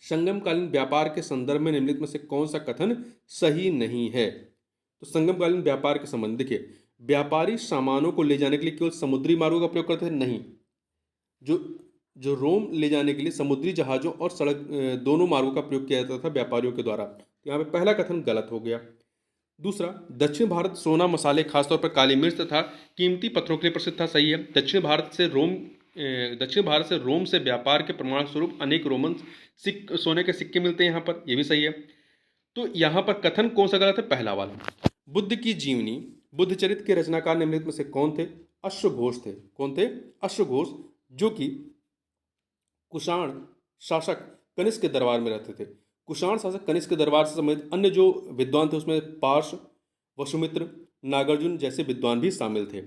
संगमकालीन व्यापार के संदर्भ में निम्नलिखित में से कौन सा कथन सही नहीं है? तो संगमकालीन व्यापार के संबंध, देखिए, व्यापारी सामानों को ले जाने के लिए केवल समुद्री मार्गों का प्रयोग करते थे। नहीं, जो रोम ले जाने के लिए समुद्री जहाज़ों और सड़क दोनों मार्गों का प्रयोग किया जाता था व्यापारियों के द्वारा। तो यहाँ पे पहला कथन गलत हो गया। दूसरा, दक्षिण भारत सोना, मसाले, खासतौर पर काली मिर्च तथा कीमती पत्थरों के लिए प्रसिद्ध था। सही है। दक्षिण भारत से रोम से व्यापार के प्रमाण स्वरूप अनेक रोमन सोने के सिक्के मिलते हैं यहाँ पर, यह भी सही है। तो यहाँ पर कथन कौन सा गलत है? पहला वाला। बुद्ध की जीवनी, बुद्ध चरित्र के रचनाकार निम्नलिखित में से कौन थे? अश्वघोष थे। कौन थे? अश्वघोष, जो कि कुषाण शासक कनिष्क के दरबार में रहते थे। कुषाण शासक कनिष्क के दरबार से संबंधित अन्य जो विद्वान थे उसमें पार्श, वसुमित्र, नागार्जुन जैसे विद्वान भी शामिल थे।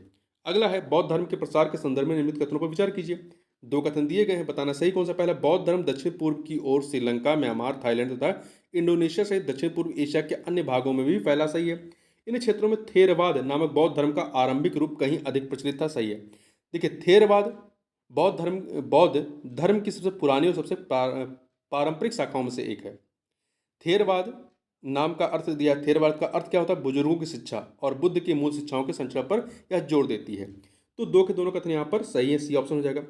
अगला है, बौद्ध धर्म के प्रसार के संदर्भ में निम्नलिखित कथनों पर विचार कीजिए। दो कथन दिए गए हैं, बताना सही कौन सा। पहला, बौद्ध धर्म दक्षिण पूर्व की ओर श्रीलंका, म्यांमार, थाईलैंड तथा इंडोनेशिया सहित दक्षिण पूर्व एशिया के अन्य भागों में भी फैला। सही है। इन क्षेत्रों में थेरवाद नामक बौद्ध धर्म का आरंभिक रूप कहीं अधिक प्रचलित था। सही है। देखिए, थेरवाद बौद्ध धर्म की सबसे पुरानी और सबसे पारंपरिक शाखाओं में से एक है। थेरवाद नाम का अर्थ दिया, थेरवाद का अर्थ क्या होता है? बुजुर्गों की शिक्षा और बुद्ध की मूल शिक्षाओं के संचरण पर यह जोर देती है। तो दो के दोनों कथन यहाँ पर सही है, सी ऑप्शन हो जाएगा।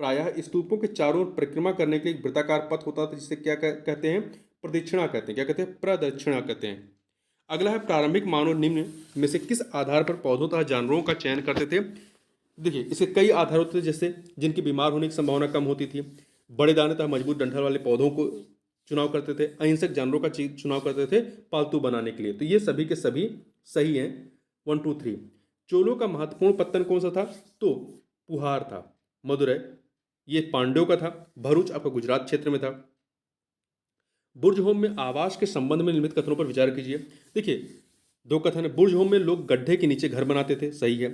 प्रायः स्तूपों के चारों ओर परिक्रमा करने के लिए एक वृत्ताकार पथ होता था जिसे क्या कहते हैं? प्रदक्षिणा कहते हैं। क्या कहते हैं? प्रदक्षिणा कहते हैं। अगला है, प्रारंभिक मानव निम्न में से किस आधार पर पौधों तथा जानवरों का चयन करते थे? देखिए, इसके कई आधार होते थे, जैसे जिनकी बीमार होने की संभावना कम होती थी, बड़े दाने तथा मजबूत डंठल वाले पौधों को चुनाव करते थे, अहिंसक जानवरों का चुनाव करते थे पालतू बनाने के लिए। तो ये सभी के सभी सही हैं। 1 2 3। चोलों का महत्वपूर्ण पत्तन कौन सा था? तो पुहार था, मदुरै, ये पांड्यों का था। भरूच आपका गुजरात क्षेत्र में था। बुर्ज होम में आवास के संबंध में निम्नलिखित कथनों पर विचार कीजिए। देखिए, दो कथन है। बुर्ज होम में लोग गड्ढे के नीचे घर बनाते थे। सही है।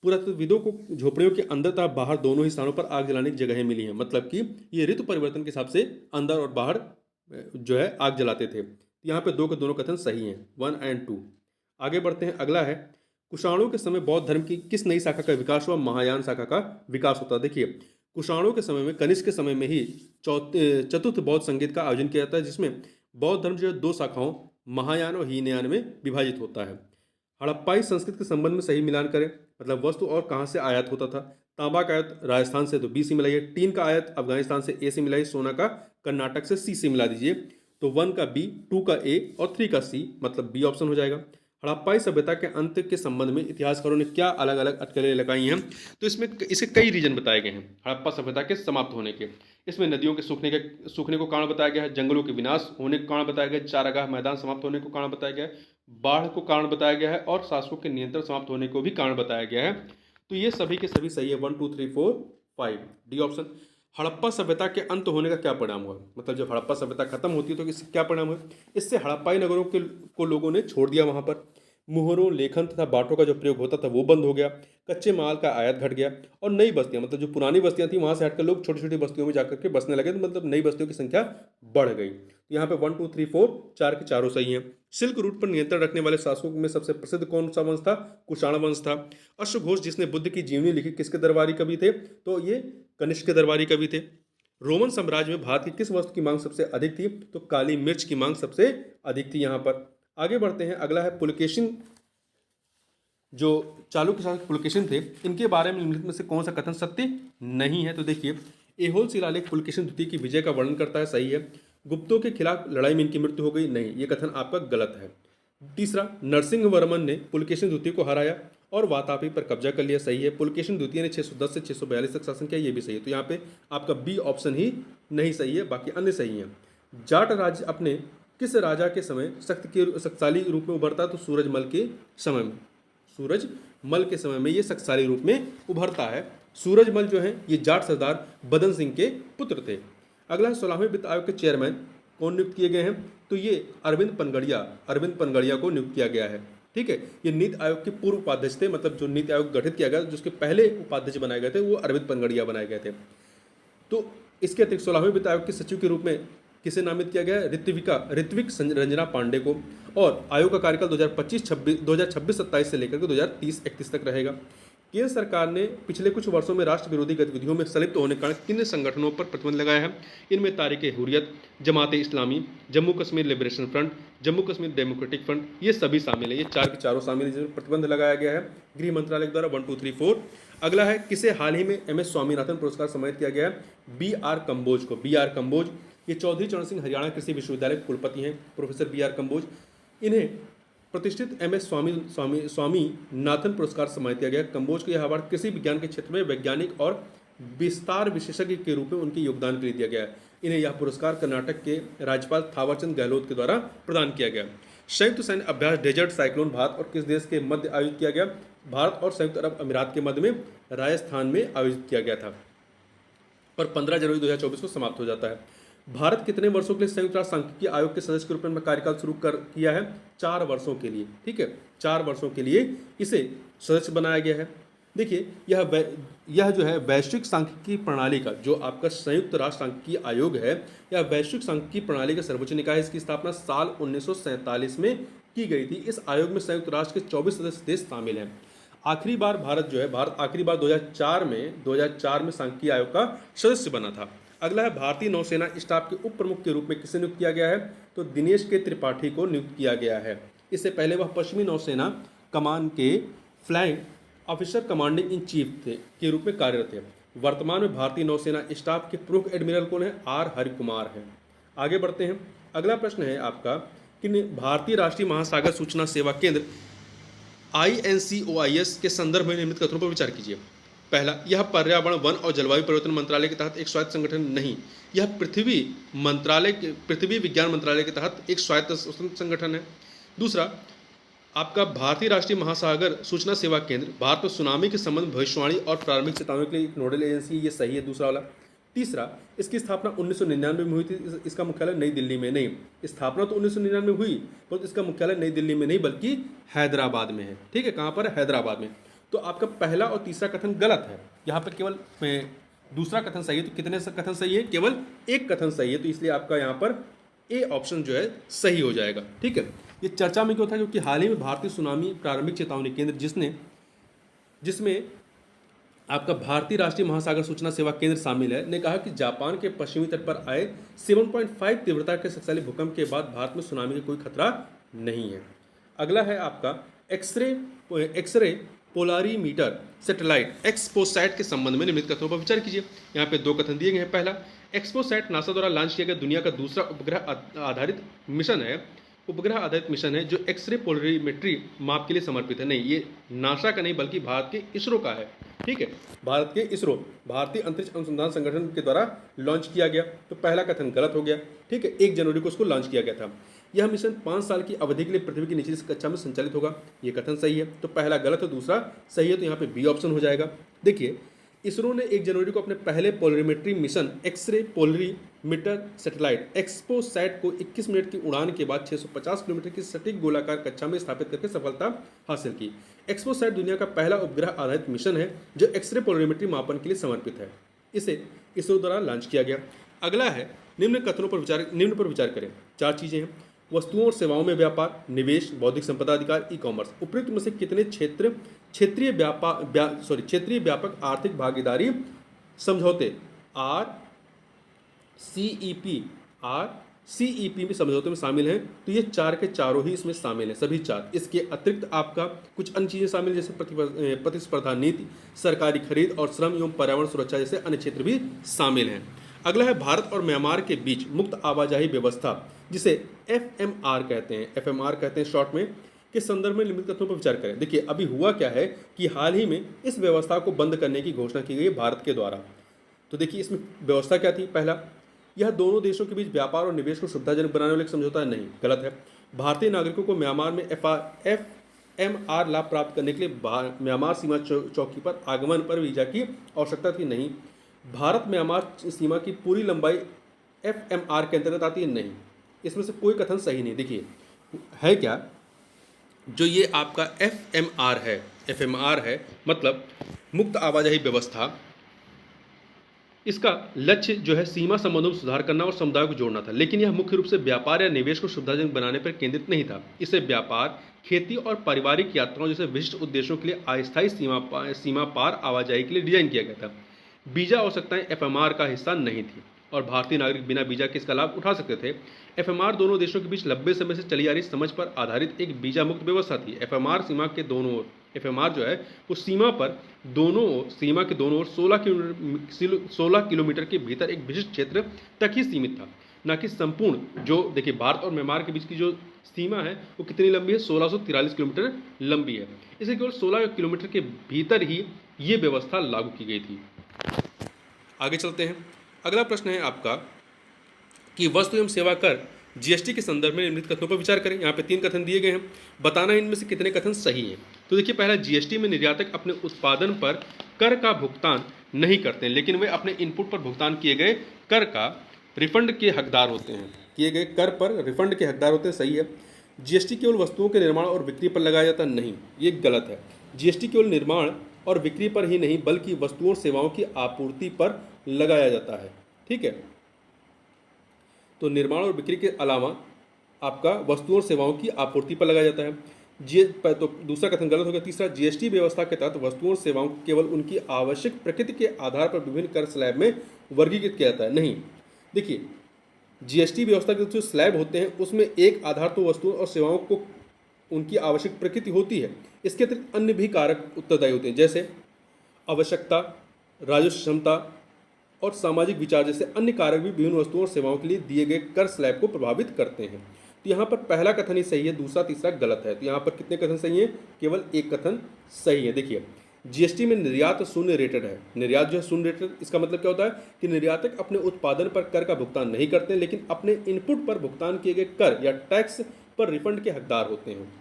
पुरातत्वविदों को झोपड़ियों के अंदर तथा बाहर दोनों ही स्थानों पर आग जलाने की जगहें मिली हैं। मतलब कि ये ऋतु परिवर्तन के हिसाब से अंदर और बाहर जो है आग जलाते थे। यहाँ पे दो के दोनों कथन सही हैं, 1 और 2। आगे बढ़ते हैं, अगला है कुषाणों के समय बौद्ध धर्म की किस नई शाखा का विकास हुआ? महायान शाखा का विकास होता है। देखिए, कुषाणों के समय में, कनिष्क के समय में ही चतुर्थ बौद्ध संगीत का आयोजन किया जाता है, जिसमें बौद्ध धर्म जो है दो शाखाओं महायान और हीनयान में विभाजित होता है। हड़प्पाई संस्कृत के संबंध में सही मिलान करें, मतलब वस्तु और कहाँ से आयात होता था। तांबा का आयात राजस्थान से, तो बी से मिलाइए। टीन का आयात अफगानिस्तान से, ए से मिलाइए। सोना का कर्नाटक से, सी से मिला दीजिए। तो 1 का बी, 2 का ए और 3 का सी, मतलब बी ऑप्शन हो जाएगा। हड़प्पाई सभ्यता के अंत के संबंध में इतिहासकारों ने क्या अलग अलग अटकलें लगाई हैं? तो इसमें इसके कई रीजन बताए गए हैं हड़प्पा सभ्यता के समाप्त होने के। इसमें नदियों के सूखने को कारण बताया गया है, जंगलों के विनाश होने को कारण बताया गया है, चारागाह मैदान समाप्त होने को कारण बताया गया है, बाढ़ को कारण बताया गया है और शासकों के नियंत्रण समाप्त होने को भी कारण बताया गया है। तो ये सभी के सभी सही है, 1 2 3 4 5, डी ऑप्शन। हड़प्पा सभ्यता के अंत होने का क्या परिणाम हुआ? मतलब जब हड़प्पा सभ्यता खत्म होती है तो इससे क्या परिणाम हुआ? इससे हड़प्पाई नगरों को लोगों ने छोड़ दिया। वहां पर मुहरों, लेखन तथा बाटों का जो प्रयोग होता था वो बंद हो गया, कच्चे माल का आयात घट गया और नई बस्तियां, मतलब जो पुरानी बस्तियां थी वहां से हटकर लोग छोटी छोटी बस्तियों में जाकर के बसने लगे, तो मतलब नई बस्तियों की संख्या बढ़ गई। तो यहाँ पे 1 2 3 4 4 के चारों सही हैं। सिल्क रूट पर नियंत्रण रखने वाले शासकों में सबसे प्रसिद्ध कौन सा वंश था? कुषाण वंश था। अश्वघोष जिसने बुद्ध की जीवनी लिखी किसके दरबारी कवि थे? तो ये कनिष्क के दरबारी कवि थे। रोमन साम्राज्य में भारत की किस वस्तु की मांग सबसे अधिक थी? तो काली मिर्च की मांग सबसे अधिक थी यहाँ पर। आगे बढ़ते हैं, अगला है पुलकेशिन। जो चालुक्य शासक पुलकेशिन थे, इनके बारे में निम्नलिखित में से कौन सा कथन सत्य नहीं है? तो देखिए, ऐहोल शिलालेख पुलकेशिन द्वितीय की विजय का वर्णन करता है, सही है। गुप्तों के खिलाफ लड़ाई में इनकी मृत्यु हो गई, नहीं, ये कथन आपका गलत है। तीसरा, नरसिंह वर्मन ने पुलकेशिन द्वितीय को हराया और वातापी पर कब्जा कर लिया, सही है। पुलकेशिन द्वितीय ने 610 से 642 तक शासन किया, ये भी सही है। तो यहाँ पे आपका बी ऑप्शन ही नहीं सही है, बाकी अन्य सही हैं। जाट राज्य अपने किस राजा के समय शक्तिशाली रूप में उभरता? तो सूरजमल के समय में, सूरजमल के समय में ये शक्तिशाली रूप में उभरता है। सूरजमल जो है ये जाट सरदार बदन सिंह के पुत्र थे। अगला 16वें वित्त आयोग के चेयरमैन कौन नियुक्त किए गए हैं? तो ये अरविंद पनगड़िया को नियुक्त किया गया है। ठीक है, ये नीति आयोग के पूर्व उपाध्यक्ष थे, मतलब जो नीति आयोग गठित किया गया जिसके पहले उपाध्यक्ष बनाए गए थे वो अरविंद पनगड़िया बनाए गए थे। तो इसके अतिरिक्त 16वें वित्त आयोग के सचिव के रूप में किसे नामित किया गया? ऋत्विक रंजना पांडे को। और आयोग का कार्यकाल 2026-27 से लेकर के 2030-31 तक रहेगा। केंद्र सरकार ने पिछले कुछ वर्षों में राष्ट्र विरोधी गतिविधियों में संलिप्त होने के कारण किन संगठनों पर प्रतिबंध लगाया है? इनमें Tariq Hurriyat, Jamaat Islami, Jammu Kashmir liberation front, Jammu Kashmir democratic front, ये सभी शामिल है। ये 4 के चारों शामिल है जिसमें प्रतिबंध लगाया गया है गृह मंत्रालय द्वारा। 1 2 3 4। अगला है, किसे हाल ही में MS स्वामीनाथन पुरस्कार सम्मानित किया गया है? BR कंबोज को। BR कंबोज ये चौधरी चरण सिंह हरियाणा कृषि विश्वविद्यालय के कुलपति हैं, प्रोफेसर BR कंबोज। इन्हें प्रतिष्ठित MS स्वामीनाथन पुरस्कार सम्मानित किया गया। कंबोज को यह अवार्ड कृषि विज्ञान के क्षेत्र में वैज्ञानिक और विस्तार विशेषज्ञ के रूप में उनके योगदान के लिए दिया गया है। इन्हें यह पुरस्कार कर्नाटक के राज्यपाल थावरचंद गहलोत के द्वारा प्रदान किया गया। संयुक्त सैन्य अभ्यास डेजर्ट साइक्लोन भारत और किस देश के मध्य आयोजित किया गया? भारत और संयुक्त अरब अमीरात के मध्य में राजस्थान में आयोजित किया गया था और 15 जनवरी 2024 को समाप्त हो जाता है। भारत कितने वर्षों के लिए संयुक्त राष्ट्र सांख्यिकी आयोग के सदस्य के रूप में कार्यकाल शुरू किया है? 4 वर्षों के लिए। ठीक है, 4 वर्षों के लिए इसे सदस्य बनाया गया है। देखिए, यह जो है वैश्विक सांख्यिकी प्रणाली का, जो आपका संयुक्त राष्ट्र सांख्यिकी आयोग है, यह वैश्विक सांख्यिकी प्रणाली का सर्वोच्च निकाय है। इसकी स्थापना साल 1947 में की गई थी। इस आयोग में संयुक्त राष्ट्र के 24 सदस्य देश शामिल हैं। आखिरी बार भारत आखिरी बार 2004 में सांख्यिकी आयोग का सदस्य बना था। अगला है, भारतीय नौसेना स्टाफ के उप प्रमुख के रूप में किसे नियुक्त किया गया है? तो दिनेश के त्रिपाठी को नियुक्त किया गया है। इससे पहले वह पश्चिमी नौसेना कमान के flag officer commanding in chief के रूप में कार्यरत है। वर्तमान में भारतीय नौसेना स्टाफ के प्रमुख एडमिरल कौन है? R हरिकुमार है। आगे बढ़ते हैं, अगला प्रश्न है आपका कि भारतीय राष्ट्रीय महासागर सूचना सेवा केंद्र INCOIS के संदर्भ में निम्नलिखित कथनों पर विचार कीजिए। पहला, यह पर्यावरण, वन और जलवायु परिवर्तन मंत्रालय के तहत एक स्वायत्त संगठन नहीं, यह पृथ्वी विज्ञान मंत्रालय के तहत एक स्वायत्त संगठन है। दूसरा, आपका भारतीय राष्ट्रीय महासागर सूचना सेवा केंद्र भारत में सुनामी के संबंध में भविष्यवाणी और प्रारंभिक चेतावनी के लिए एक नोडल एजेंसी, ये सही है दूसरा वाला। तीसरा, इसकी स्थापना 1999 में हुई थी। इसका मुख्यालय नई दिल्ली में नहीं, स्थापना तो 1999 में हुई पर इसका मुख्यालय नई दिल्ली में नहीं बल्कि हैदराबाद में है। ठीक है, कहाँ पर? हैदराबाद में। तो आपका पहला और तीसरा कथन गलत है। यहाँ पर केवल दूसरा कथन सही है। तो कितने कथन सही है? केवल एक कथन सही है। तो इसलिए आपका यहाँ पर ए ऑप्शन जो है सही हो जाएगा। ठीक है, ये चर्चा में क्यों था? क्योंकि हाल ही में भारतीय सुनामी प्रारंभिक चेतावनी केंद्र जिसमें आपका भारतीय राष्ट्रीय महासागर सूचना सेवा केंद्र शामिल है, ने कहा कि जापान के पश्चिमी तट पर आए 7.5 तीव्रता के शक्तिशाली भूकंप के बाद भारत में सुनामी का कोई खतरा नहीं है। अगला है आपका एक्सरे पोलारीमीटर सैटेलाइट एक्सपोसैट के संबंध में निम्नलिखित कथनों पर विचार कीजिए। यहाँ पे दो कथन दिए गए हैं। पहला, एक्सपोसैट नासा द्वारा लॉन्च किया गया दुनिया का दूसरा उपग्रह आधारित मिशन है जो एक्सरे पोलरीमेट्री माप के लिए समर्पित है। नहीं, ये नासा का नहीं बल्कि भारत के इसरो का है। ठीक है, भारत के इसरो, भारतीय अंतरिक्ष अनुसंधान संगठन के द्वारा लॉन्च किया गया। तो पहला कथन गलत हो गया। ठीक है, 1 जनवरी को उसको लॉन्च किया गया था। यह मिशन 5 साल की अवधि के लिए पृथ्वी की निचली कक्षा में संचालित होगा। ये कथन सही है। तो पहला गलत है, दूसरा सही है। तो यहाँ पे बी ऑप्शन हो जाएगा। देखिए, इसरो ने 1 जनवरी को अपने पहले polarimetry mission X ray polarimeter satellite XPoSat को 21 मिनट की उड़ान के बाद 650 किलोमीटर की सटीक गोलाकार कक्षा में स्थापित करके सफलता हासिल की। एक्सपोसैट दुनिया का पहला उपग्रह आधारित मिशन है जो एक्सरे पोलरीमेट्री मापन के लिए समर्पित है। इसे इसरो द्वारा लॉन्च किया गया। अगला है निम्न पर विचार करें। 4 चीजें हैं। वस्तुओं और सेवाओं में व्यापार, निवेश, बौद्धिक संपदा अधिकार, ई कॉमर्स। उपयुक्त में से कितने क्षेत्रीय व्यापक आर्थिक भागीदारी समझौते RCEP में समझौते में शामिल हैं? तो ये 4 के चारों ही इसमें शामिल हैं, सभी 4। इसके अतिरिक्त आपका कुछ अन्य चीजें शामिल जैसे प्रतिस्पर्धा नीति, सरकारी खरीद और श्रम एवं पर्यावरण सुरक्षा जैसे अन्य क्षेत्र भी शामिल हैं। अगला है भारत और म्यांमार के बीच मुक्त आवाजाही व्यवस्था, जिसे FMR कहते हैं शॉर्ट में, के संदर्भ में निम्नलिखित तथ्यों पर विचार करें। देखिए, अभी हुआ क्या है कि हाल ही में इस व्यवस्था को बंद करने की घोषणा की गई है भारत के द्वारा। तो देखिए, इसमें व्यवस्था क्या थी? पहला, यह दोनों देशों के बीच व्यापार और निवेश को सुविधाजनक बनाने वाला एक समझौता नहीं, गलत है। भारतीय नागरिकों को म्यांमार में FMR लाभ प्राप्त करने के लिए म्यांमार सीमा चौकी पर आगमन पर वीजा की आवश्यकता थी, नहीं। भारत म्यांमार सीमा की पूरी लंबाई FMR के अंतर्गत आती है, नहीं। इसमें से कोई कथन सही नहीं। देखिए, है क्या जो ये आपका FMR है मतलब मुक्त आवाजाही व्यवस्था, इसका लक्ष्य जो है सीमा संबंधों में सुधार करना और समुदाय को जोड़ना था, लेकिन यह मुख्य रूप से व्यापार या निवेश को सुविधाजनक बनाने पर केंद्रित नहीं था। इसे व्यापार, खेती और पारिवारिक यात्राओं जैसे विशिष्ट उद्देश्यों के लिए अस्थायी सीमा पार आवाजाही के लिए डिजाइन किया गया था। वीजा आवश्यकताएं FMR का हिस्सा नहीं थी और भारतीय नागरिक बिना वीजा के इसका लाभ उठा सकते थे। FMR दोनों देशों के बीच लंबे समय से चली आ रही समझ पर आधारित एक वीजा मुक्त व्यवस्था थी। FMR सीमा के दोनों ओर, FMR जो है वो सीमा के दोनों ओर 16 किलोमीटर के भीतर एक विशिष्ट क्षेत्र तक ही सीमित था, न कि संपूर्ण। जो देखिए, भारत और म्यांमार के बीच की जो सीमा है वो कितनी लंबी है? 1643 किलोमीटर लंबी है। इसे केवल 16 किलोमीटर के भीतर ही ये व्यवस्था लागू की गई थी। आगे चलते हैं। अगला प्रश्न है आपका कि वस्तु एवं सेवा कर GST के संदर्भ में निम्नलिखित कथनों पर विचार करें। यहाँ पे 3 कथन दिए गए हैं, बताना इनमें से कितने कथन सही हैं। तो देखिए, पहला, GST में निर्यातक अपने उत्पादन पर कर का भुगतान नहीं करते हैं, लेकिन वे अपने इनपुट पर भुगतान किए गए कर का रिफंड के हकदार होते हैं। सही है। GST केवल वस्तुओं के निर्माण और बिक्री पर लगाया जाता नहीं, ये गलत है। GST केवल निर्माण और बिक्री पर ही नहीं बल्कि वस्तुओं और सेवाओं की आपूर्ति पर लगाया जाता है। ठीक है, तो निर्माण और बिक्री के अलावा आपका वस्तुओं और सेवाओं की आपूर्ति पर लगाया जाता है। तो दूसरा कथन गलत हो गया। तीसरा, GST व्यवस्था के तहत वस्तुओं और सेवाओं को केवल उनकी आवश्यक प्रकृति के आधार पर विभिन्न कर स्लैब में वर्गीकृत किया जाता है, नहीं। देखिए, GST व्यवस्था के जो स्लैब होते हैं उसमें एक आधार तो वस्तुओं और सेवाओं को उनकी आवश्यक प्रकृति होती है, इसके अतिरिक्त अन्य भी कारक उत्तरदायी होते हैं, जैसे आवश्यकता, राजस्व क्षमता और सामाजिक विचार जैसे अन्य कारक भी विभिन्न वस्तुओं और सेवाओं के लिए दिए गए कर स्लैब को प्रभावित करते हैं। तो यहाँ पर पहला कथन ही सही है, दूसरा तीसरा गलत है। तो यहाँ पर कितने कथन सही हैं? केवल एक कथन सही है। देखिए, GST में निर्यात शून्य रेटेड है। निर्यात जो है शून्य रेटेड, इसका मतलब क्या होता है कि निर्यातक अपने उत्पादन पर कर का भुगतान नहीं करते, लेकिन अपने इनपुट पर भुगतान किए गए कर या टैक्स पर रिफंड के हकदार होते हैं।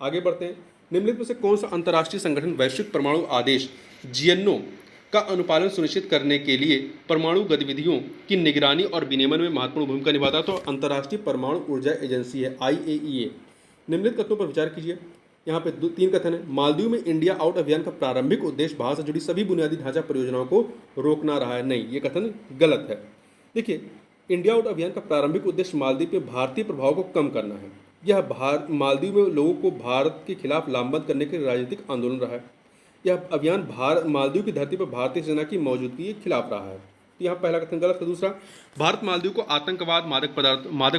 आगे बढ़ते हैं। निम्नलिखित में से कौन सा अंतर्राष्ट्रीय संगठन वैश्विक परमाणु आदेश GNO का अनुपालन सुनिश्चित करने के लिए परमाणु गतिविधियों की निगरानी और विनियमन में महत्वपूर्ण भूमिका निभाता है? तो अंतर्राष्ट्रीय परमाणु ऊर्जा एजेंसी है, IAEA। निम्नलिखित कथनों पर विचार कीजिए। यहाँ पे 3 कथन है। मालदीव में इंडिया आउट अभियान का प्रारंभिक उद्देश्य भारत से जुड़ी सभी बुनियादी ढांचा परियोजनाओं को रोकना रहा है। नहीं, ये कथन गलत है। देखिए, इंडिया आउट अभियान का प्रारंभिक उद्देश्य मालदीव में भारतीय प्रभाव को कम करना है। यह मालदीव में लोगों को भारत के खिलाफ लामबंद करने के लिए राजनीतिक आंदोलन रहा है। यह अभियान मालदीव की धरती पर भारतीय सेना की मौजूदगी के खिलाफ रहा है। तो यहाँ पहला कथन गलत है। दूसरा, भारत मालदीव को आतंकवाद, मादक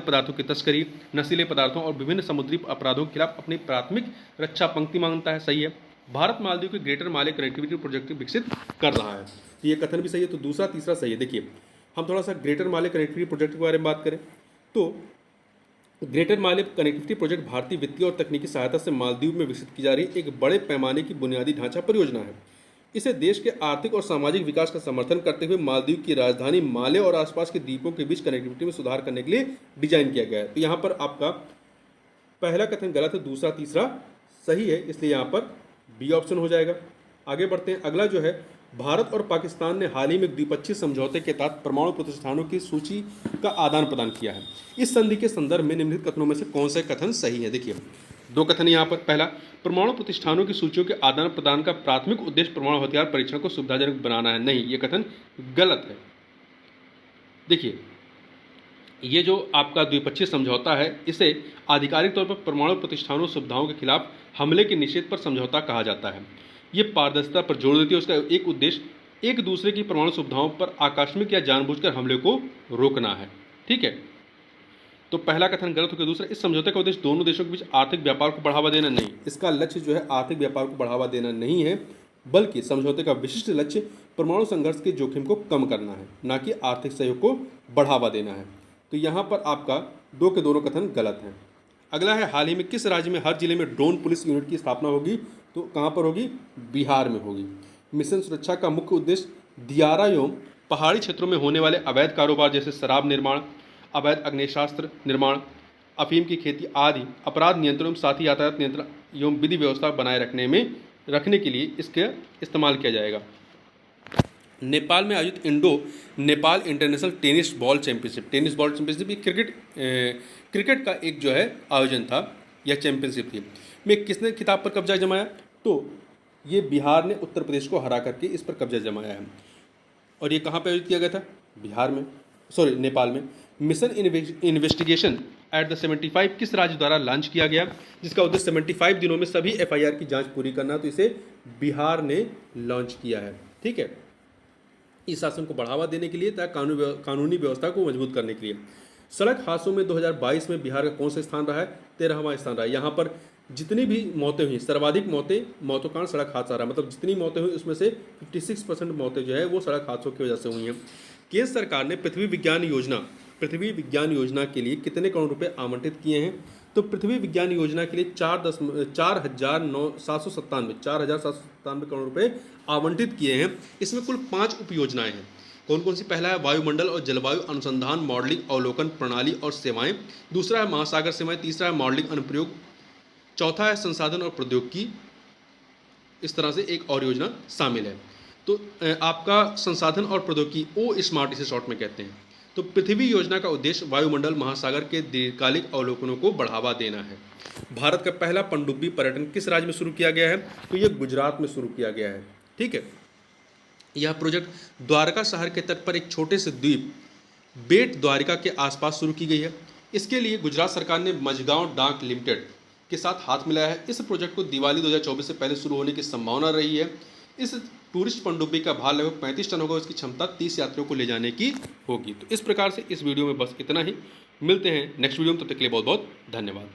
पदार्थों की तस्करी, नशीले पदार्थों और विभिन्न समुद्री अपराधों के खिलाफ अपनी प्राथमिक रक्षा पंक्ति मांगता है। सही है। भारत मालदीव के ग्रेटर माले कनेक्टिविटी प्रोजेक्ट विकसित कर रहा है। तो ये कथन भी सही है। तो दूसरा तीसरा सही है। देखिए, हम थोड़ा सा ग्रेटर माले कनेक्टिविटी प्रोजेक्ट के बारे में बात करें तो ग्रेटर माले कनेक्टिविटी प्रोजेक्ट भारतीय वित्तीय और तकनीकी सहायता से मालदीव में विकसित की जा रही एक बड़े पैमाने की बुनियादी ढांचा परियोजना है। इसे देश के आर्थिक और सामाजिक विकास का समर्थन करते हुए मालदीव की राजधानी माले और आसपास के द्वीपों के बीच कनेक्टिविटी में सुधार करने के लिए डिजाइन किया गया है। तो यहाँ पर आपका पहला कथन गलत है, दूसरा तीसरा सही है, इसलिए यहाँ पर बी ऑप्शन हो जाएगा। आगे बढ़ते हैं। अगला जो है, भारत और पाकिस्तान ने हाल ही में द्विपक्षीय समझौते के तहत परमाणु प्रतिष्ठानों की सूची का आदान प्रदान किया है। इस संधि के संदर्भ में निम्नलिखित कथनों में से कौन सा कथन सही है? देखिए, 2 कथन यहाँ पर। पहला, परमाणु प्रतिष्ठानों की सूचियों के आदान प्रदान का प्राथमिक उद्देश्य परमाणु हथियार परीक्षण को सुविधाजनक बनाना है। नहीं, ये कथन गलत है। देखिए, ये जो आपका द्विपक्षीय समझौता है, इसे आधिकारिक तौर पर परमाणु प्रतिष्ठानों सुविधाओं के खिलाफ हमले के निषेध पर समझौता कहा जाता है। ये पारदर्शिता पर जोर देती है। उसका एक उद्देश्य एक दूसरे की परमाणु सुविधाओं पर आकस्मिक या जानबूझकर हमले को रोकना है। ठीक है। तो पहला कथन गलत हो गया। दूसरा, इस समझौते का उद्देश्य दोनों देशों के बीच आर्थिक व्यापार को बढ़ावा देना नहीं। इसका लक्ष्य जो है आर्थिक व्यापार को बढ़ावा देना नहीं है, बल्कि समझौते का विशिष्ट लक्ष्य परमाणु संघर्ष के जोखिम को कम करना है, न कि आर्थिक सहयोग को बढ़ावा देना है। तो यहाँ पर आपका 2 के दोनों कथन गलत हैं। अगला है, हाल ही में किस राज्य में हर जिले में ड्रोन पुलिस यूनिट की स्थापना होगी? तो कहाँ पर होगी? बिहार में होगी। मिशन सुरक्षा का मुख्य उद्देश्य दियारा एवं पहाड़ी क्षेत्रों में होने वाले अवैध कारोबार जैसे शराब निर्माण, अवैध अग्नेयास्त्र निर्माण, अफीम की खेती आदि अपराध नियंत्रण, साथ ही यातायात नियंत्रण एवं विधि व्यवस्था बनाए रखने के लिए इसके इस्तेमाल किया जाएगा। नेपाल में आयोजित Indo Nepal international tennis ball championship cricket का एक जो है आयोजन था, यह चैंपियनशिप थी, में किसने खिताब पर कब्जा जमाया? तो ये बिहार ने उत्तर प्रदेश को हरा करके इस पर कब्जा जमाया है। और ये कहाँ पर आयोजित किया गया था? बिहार में, नेपाल में। मिशन इन्वेस्टिगेशन एट द 75 किस राज्य द्वारा लॉन्च किया गया, जिसका उद्देश्य 75 दिनों में सभी FIR की जांच पूरी करना? तो इसे बिहार ने लॉन्च किया है। ठीक है। इस शासन को बढ़ावा देने के लिए तथा कानूनी व्यवस्था को मजबूत करने के लिए। सड़क हादसों में 2022 में बिहार का कौन सा स्थान रहा है? 13वां स्थान रहा है। यहाँ पर जितनी भी मौतें हुई, सर्वाधिक मौतों कारण सड़क हादसा रहा, मतलब जितनी मौतें हुई उसमें से 56% मौतें जो है वो सड़क हादसों की वजह से हुई हैं। केंद्र सरकार ने पृथ्वी विज्ञान योजना के लिए कितने करोड़ रुपए आवंटित किए हैं? तो पृथ्वी विज्ञान योजना के लिए 4,797 करोड़ रुपए आवंटित किए हैं। इसमें कुल 5 उपयोजनाएं हैं। कौन कौन सी? पहला है वायुमंडल और जलवायु अनुसंधान मॉडलिंग अवलोकन प्रणाली और सेवाएं, दूसरा है महासागर सेवाएं, तीसरा है मॉडलिंग अनुप्रयोग, चौथा है संसाधन और प्रौद्योगिकी। इस तरह से एक और योजना शामिल है। तो आपका संसाधन और प्रौद्योगिकी ओ स्मार्ट इसे शॉर्ट में कहते हैं। तो पृथ्वी योजना का उद्देश्य वायुमंडल महासागर के दीर्घकालिक अवलोकनों को बढ़ावा देना है। भारत का पहला पनडुब्बी पर्यटन किस राज्य में शुरू किया गया है? तो ये गुजरात में शुरू किया गया है। ठीक है। यह प्रोजेक्ट द्वारका शहर के तट पर एक छोटे से द्वीप बेट द्वारिका के आसपास शुरू की गई है। इसके लिए गुजरात सरकार ने मझगांव डाक लिमिटेड के साथ हाथ मिलाया है। इस प्रोजेक्ट को दिवाली 2024 से पहले शुरू होने की संभावना रही है। इस टूरिस्ट पनडुब्बी का भार लगभग 35 टन होगा। इसकी क्षमता 30 यात्रियों को ले जाने की होगी। तो इस प्रकार से इस वीडियो में बस इतना ही। मिलते हैं नेक्स्ट वीडियो में, तब तक के लिए बहुत बहुत धन्यवाद।